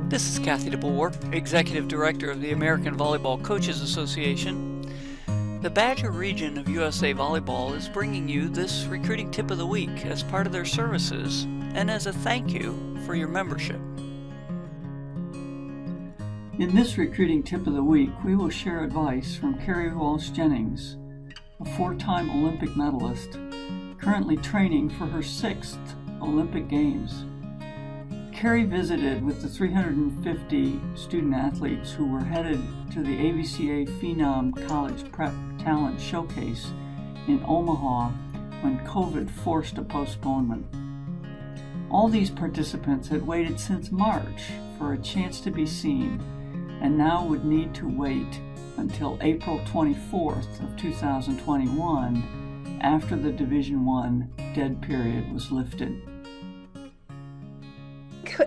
This is Kathy DeBoer, Executive Director of the American Volleyball Coaches Association. The Badger region of USA Volleyball is bringing you this recruiting tip of the week as part of their services and as a thank you for your membership. In this recruiting tip of the week, we will share advice from Carrie Walsh Jennings, a four-time Olympic medalist, currently training for her 6th Olympic Games. Carrie visited with the 350 student athletes who were headed to the AVCA Phenom College Prep Talent Showcase in Omaha when COVID forced a postponement. All these participants had waited since March for a chance to be seen and now would need to wait until April 24th of 2021 after the Division I dead period was lifted.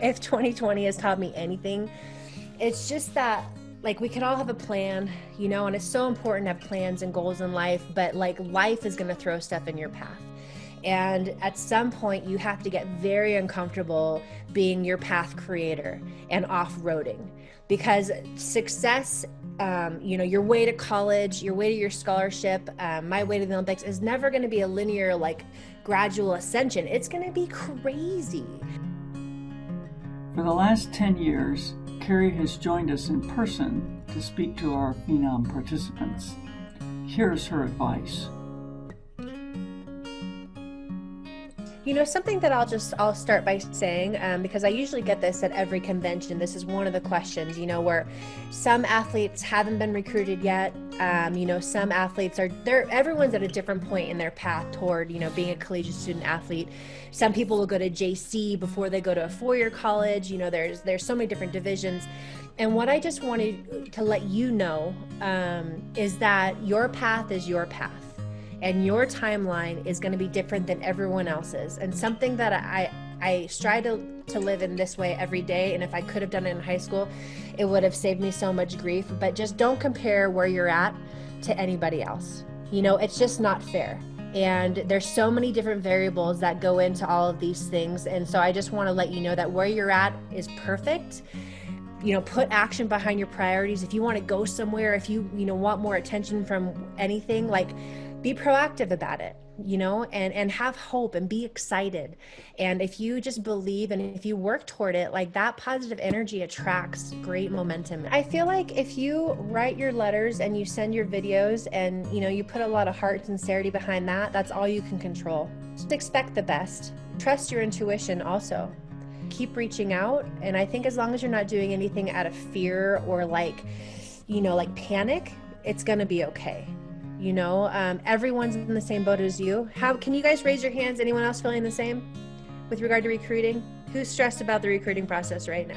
If 2020 has taught me anything, it's just that we can all have a plan, and it's so important to have plans and goals in life, but life is going to throw stuff in your path. And at some point you have to get very uncomfortable being your path creator and off-roading, because success, your way to college, your way to your scholarship, my way to the Olympics is never going to be a linear, gradual ascension. It's going to be crazy. For the last 10 years, Carrie has joined us in person to speak to our Phenom participants. Here's her advice. Something that I'll start by saying, because I usually get this at every convention. This is one of the questions, where some athletes haven't been recruited yet. Some athletes everyone's at a different point in their path toward, being a collegiate student athlete. Some people will go to JC before they go to a four-year college. There's so many different divisions. And what I just wanted to let you know is that your path is your path. And your timeline is going to be different than everyone else's. And something that I strive to live in this way every day. And if I could have done it in high school, it would have saved me so much grief. But just don't compare where you're at to anybody else. It's just not fair. And there's so many different variables that go into all of these things. And so I just want to let you know that where you're at is perfect. Put action behind your priorities. If you want to go somewhere, if you want more attention from anything, be proactive about it, and have hope and be excited. And if you just believe and if you work toward it, that positive energy attracts great momentum. I feel like if you write your letters and you send your videos and, you put a lot of heart and sincerity behind that, that's all you can control. Just expect the best. Trust your intuition also. Keep reaching out. And I think as long as you're not doing anything out of fear or panic, it's going to be okay. Everyone's in the same boat as you. Can you guys raise your hands? Anyone else feeling the same with regard to recruiting? Who's stressed about the recruiting process right now?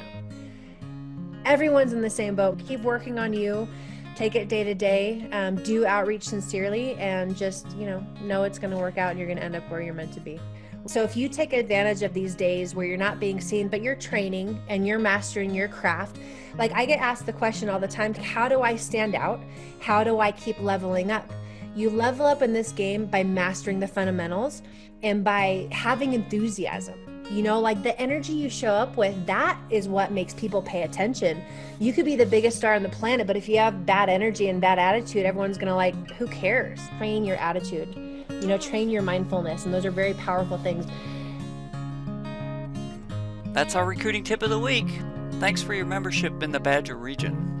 Everyone's in the same boat. Keep working on you. Take it day to day. Do outreach sincerely, and just, know it's going to work out and you're going to end up where you're meant to be. So if you take advantage of these days where you're not being seen, but you're training and you're mastering your craft, I get asked the question all the time, how do I stand out? How do I keep leveling up? You level up in this game by mastering the fundamentals and by having enthusiasm. The energy you show up with, that is what makes people pay attention. You could be the biggest star on the planet, but if you have bad energy and bad attitude, everyone's gonna who cares? Train your attitude, train your mindfulness, and those are very powerful things. That's our recruiting tip of the week. Thanks for your membership in the Badger region.